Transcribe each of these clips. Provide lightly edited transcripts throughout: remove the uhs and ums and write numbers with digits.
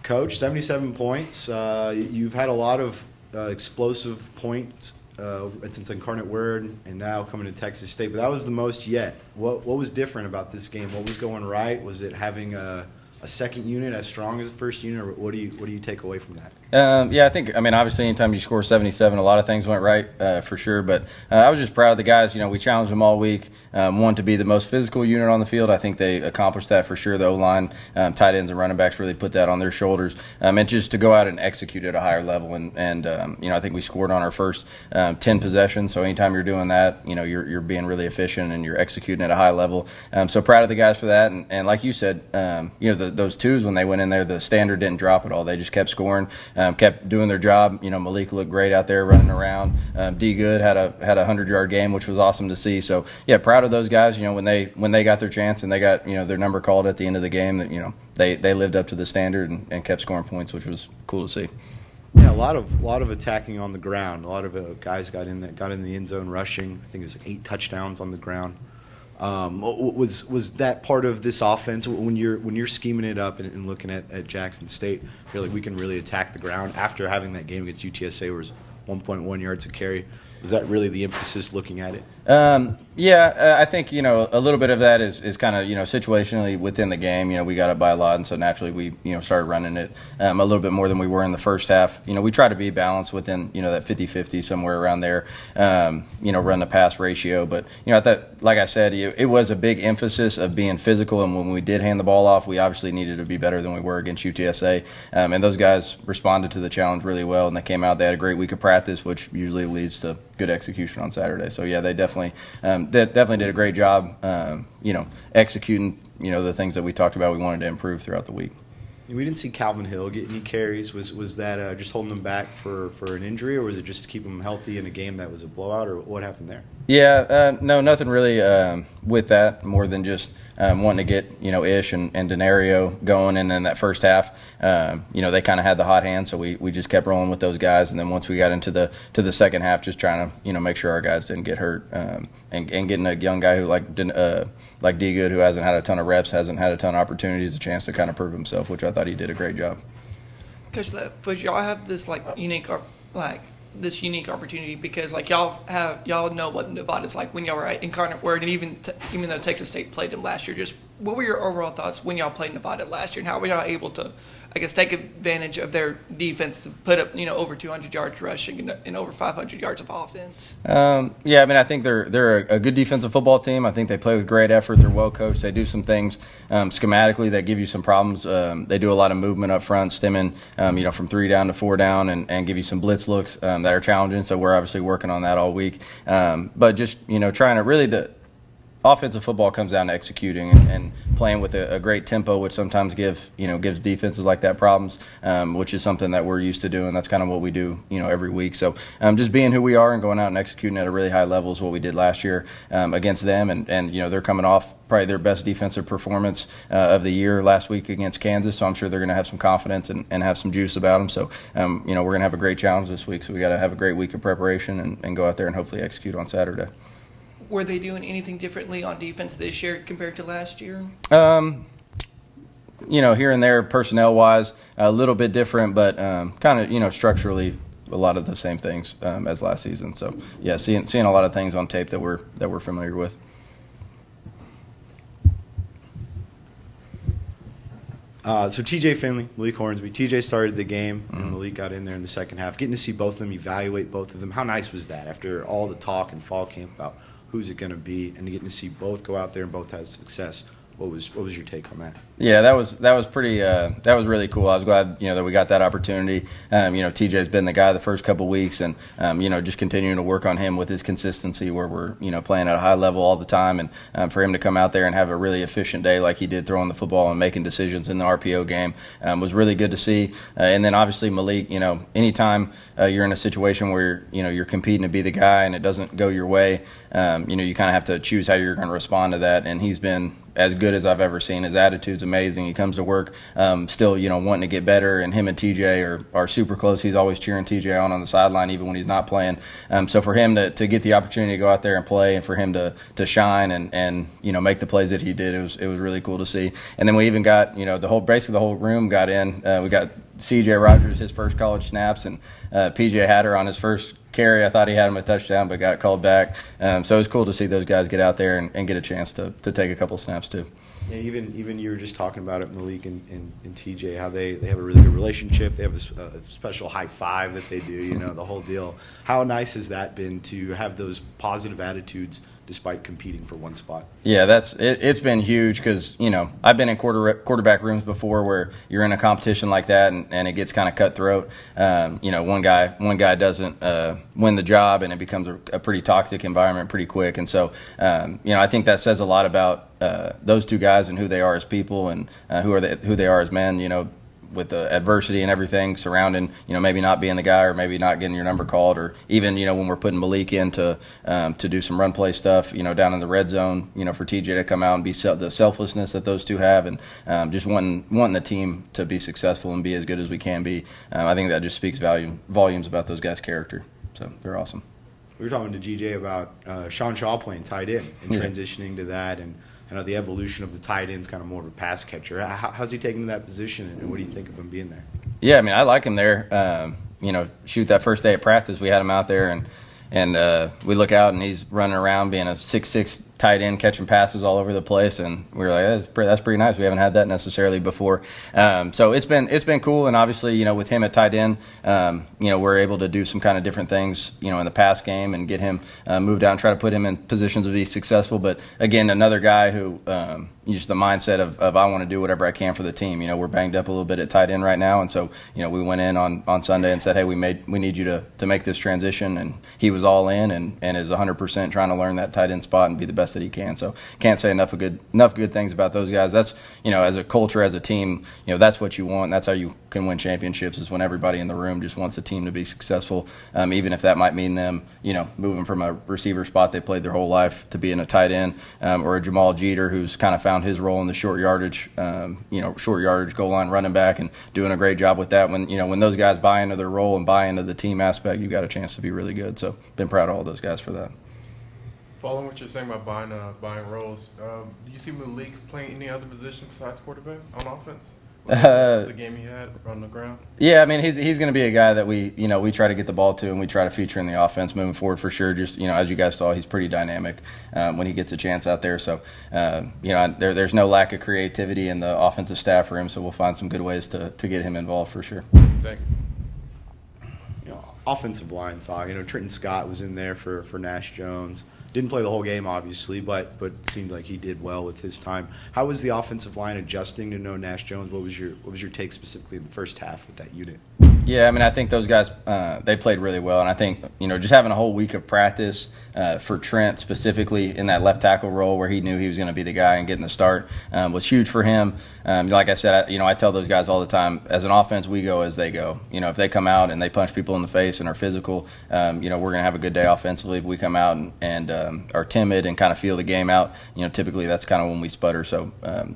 Coach, 77 points. You've had a lot of explosive points since Incarnate Word and now coming to Texas State, but that was the most yet. What was different about this game? What was going right? Was it having a second unit as strong as the first unit, or what do you take away from that? I think, obviously anytime you score 77, a lot of things went right for sure, but I was just proud of the guys. We challenged them all week, wanted to be the most physical unit on the field. I think they accomplished that for sure. The O-line, tight ends and running backs really put that on their shoulders, and just to go out and execute at a higher level. And I think we scored on our first 10 possessions, so anytime you're doing that, you're being really efficient and you're executing at a high level. So proud of the guys for that, and like you said, those twos, when they went in there, the standard didn't drop at all. They just kept scoring. Kept doing their job. Malik looked great out there running around. D Good had a 100-yard game, which was awesome to see. So yeah, proud of those guys. When they got their chance and they got their number called at the end of the game, that they lived up to the standard and kept scoring points, which was cool to see. Yeah, a lot of attacking on the ground. A lot of guys got in the end zone rushing. I think it was like 8 touchdowns on the ground. Was that part of this offense when you're scheming it up and looking at Jackson State? I feel like we can really attack the ground after having that game against UTSA, where it was 1.1 yards a carry. Was that really the emphasis looking at it? I think a little bit of that is kind of situationally within the game. We got up by a lot, and so naturally we started running it a little bit more than we were in the first half. We try to be balanced within that 50-50 somewhere around there. Run the pass ratio, but at that, like I said, it was a big emphasis of being physical, and when we did hand the ball off, we obviously needed to be better than we were against UTSA. And those guys responded to the challenge really well, and they came out. They had a great week of practice, which usually leads to good execution on Saturday. So yeah, they definitely did a great job, executing, the things that we talked about we wanted to improve throughout the week. We didn't see Calvin Hill get any carries. Was that just holding him back for an injury, or was it just to keep him healthy in a game that was a blowout, or what happened there? Yeah, no, nothing really with that, more than just wanting to get Ish and Denario going, and then that first half, they kind of had the hot hand, so we just kept rolling with those guys, and then once we got into the second half, just trying to make sure our guys didn't get hurt, and getting a young guy who like D Good, who hasn't had a ton of reps, hasn't had a ton of opportunities, a chance to kind of prove himself, which I thought he did a great job. Coach Leftwich, y'all have this unique opportunity because y'all know what Nevada's like when y'all were at Incarnate Word, and even though Texas State played them last year, just what were your overall thoughts when y'all played Nevada last year, and how were y'all able to, take advantage of their defense to put up over 200 yards rushing and over 500 yards of offense? I think they're a good defensive football team. I think they play with great effort. They're well coached. They do some things schematically that give you some problems. They do a lot of movement up front, stemming from 3 down to 4 down, and give you some blitz looks that are challenging. So we're obviously working on that all week. But just trying to really offensive football comes down to executing and playing with a great tempo, which sometimes gives defenses like that problems, which is something that we're used to doing. That's kind of what we do, every week. So just being who we are and going out and executing at a really high level is what we did last year against them. And they're coming off probably their best defensive performance of the year last week against Kansas. So I'm sure they're going to have some confidence and have some juice about them. So, we're going to have a great challenge this week. So we got to have a great week of preparation and go out there and hopefully execute on Saturday. Were they doing anything differently on defense this year compared to last year? Here and there, personnel-wise, a little bit different, but kind of, structurally, a lot of the same things as last season. So, yeah, seeing a lot of things on tape that we're familiar with. So TJ Finley, Malik Hornsby. TJ started the game, and Malik got in there in the second half. Getting to see both of them, evaluate both of them. How nice was that after all the talk in fall camp about who's it going to be, and getting to see both go out there and both have success? What was your take on that? Yeah, that was pretty. That was really cool. I was glad that we got that opportunity. TJ's been the guy the first couple weeks, and just continuing to work on him with his consistency, where we're playing at a high level all the time, and for him to come out there and have a really efficient day like he did, throwing the football and making decisions in the RPO game, was really good to see. And then obviously Malik, anytime you're in a situation where you're competing to be the guy and it doesn't go your way, you kind of have to choose how you're going to respond to that. And he's been as good as I've ever seen. His attitude's amazing. He comes to work still, wanting to get better. And him and TJ are super close. He's always cheering TJ on the sideline, even when he's not playing. So for him to get the opportunity to go out there and play, and for him to shine and make the plays that he did, it was really cool to see. And then we even got basically the whole room got in. We got C.J. Rogers, his first college snaps, and P.J. Hatter on his first carry. I thought he had him a touchdown, but got called back. So it was cool to see those guys get out there and get a chance to take a couple snaps too. Yeah, even you were just talking about it, Malik and TJ, how they have a really good relationship. They have a special high five that they do, the whole deal. How nice has that been to have those positive attitudes despite competing for one spot? Yeah, it's been huge because, I've been in quarterback rooms before where you're in a competition like that and it gets kind of cutthroat. One guy doesn't win the job and it becomes a pretty toxic environment pretty quick. And so, I think that says a lot about those two guys and who they are as people and who they are as men, with the adversity and everything surrounding, maybe not being the guy or maybe not getting your number called, or even, when we're putting Malik in to do some run play stuff, down in the red zone, for TJ to come out and be the selflessness that those two have, and just wanting the team to be successful and be as good as we can be. I think that just speaks volumes about those guys' character. So they're awesome. We were talking to GJ about Sean Shaw playing tight end and transitioning to that, and the evolution of the tight end's kind of more of a pass catcher. How's he taking to that position, and what do you think of him being there? Yeah, I like him there. Shoot, that first day at practice, we had him out there, and we look out, and he's running around being a 6'6" tight end, catching passes all over the place, and we were like, that's pretty nice. We haven't had that necessarily before. So it's been cool, and obviously, with him at tight end, we're able to do some kind of different things, in the pass game and get him moved out and try to put him in positions to be successful. But again, another guy who just the mindset of I want to do whatever I can for the team. We're banged up a little bit at tight end right now, and so we went in on Sunday and said, hey, we need you to make this transition, and he was all in and is 100% trying to learn that tight end spot and be the best that he can. So can't say enough good things about those guys. That's as a culture, as a team, that's what you want. That's how you can win championships, is when everybody in the room just wants the team to be successful, even if that might mean them moving from a receiver spot they played their whole life to being a tight end, or a Jamal Jeter who's kind of found his role in the short yardage goal line running back and doing a great job with that. When those guys buy into their role and buy into the team aspect, you got a chance to be really good. So been proud of all those guys for that. Following what you're saying about buying roles, do you see Malik playing any other position besides quarterback on offense? The game he had on the ground? Yeah, he's going to be a guy that we try to get the ball to, and we try to feature in the offense moving forward for sure. Just, as you guys saw, he's pretty dynamic when he gets a chance out there. So, there's no lack of creativity in the offensive staff for him, so we'll find some good ways to get him involved for sure. Thank you. Offensive line talk. Trenton Scott was in there for Nash Jones. Didn't play the whole game, obviously, but seemed like he did well with his time. How was the offensive line adjusting to no Nash Jones? What was your take specifically in the first half with that unit? Yeah, I think those guys, they played really well. And I think, just having a whole week of practice for Trent specifically in that left tackle role where he knew he was going to be the guy and getting the start was huge for him. Like I said, I tell those guys all the time, as an offense, we go as they go. If they come out and they punch people in the face and are physical, we're going to have a good day offensively. If we come out and are timid and kind of feel the game out, typically that's kind of when we sputter. So,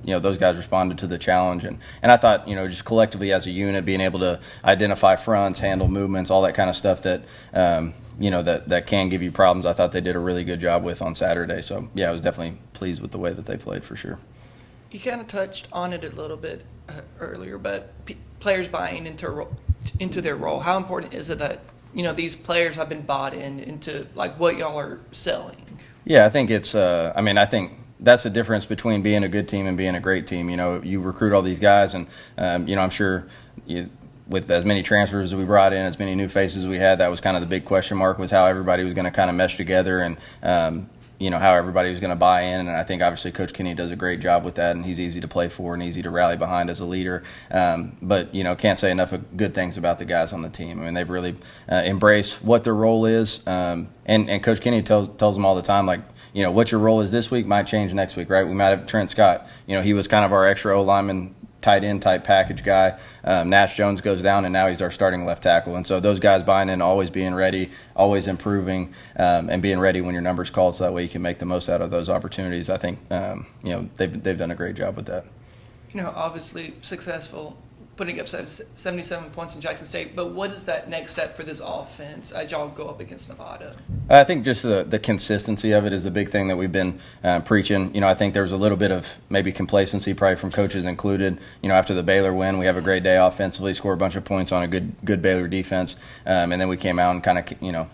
those guys responded to the challenge. And I thought, just collectively as a unit, being able to identify fronts, handle movements, all that kind of stuff that that can give you problems. I thought they did a really good job with on Saturday. So yeah, I was definitely pleased with the way that they played for sure. You kind of touched on it a little bit earlier, but players buying into their role. How important is it that these players have been bought into like what y'all are selling? Yeah, I think it's. I think that's the difference between being a good team and being a great team. You recruit all these guys, and I'm sure with as many transfers as we brought in, as many new faces as we had, that was kind of the big question mark, was how everybody was going to kind of mesh together and how everybody was going to buy in. And I think obviously Coach Kenny does a great job with that, and he's easy to play for and easy to rally behind as a leader. But can't say enough of good things about the guys on the team. They've really embraced what their role is. And Coach Kenny tells them all the time, like, what your role is this week might change next week, right? We might have Trent Scott. He was kind of our extra O-lineman tight end type package guy. Nash Jones goes down, and now he's our starting left tackle. And so those guys buying in, always being ready, always improving, and being ready when your number's called, so that way you can make the most out of those opportunities. I think they've done a great job with that. Obviously successful, putting up 77 points in Jackson State, but what is that next step for this offense as y'all go up against Nevada? I think just the consistency of it is the big thing that we've been preaching. I think there was a little bit of maybe complacency, probably from coaches included. After the Baylor win, we have a great day offensively, score a bunch of points on a good Baylor defense, and then we came out and kind of,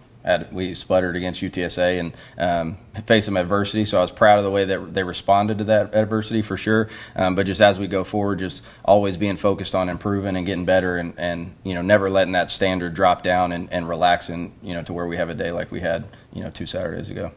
we sputtered against UTSA and faced some adversity. So I was proud of the way that they responded to that adversity for sure. But just as we go forward, just always being focused on improving and getting better and never letting that standard drop down and relaxing, to where we have a day like we had, 2 Saturdays ago.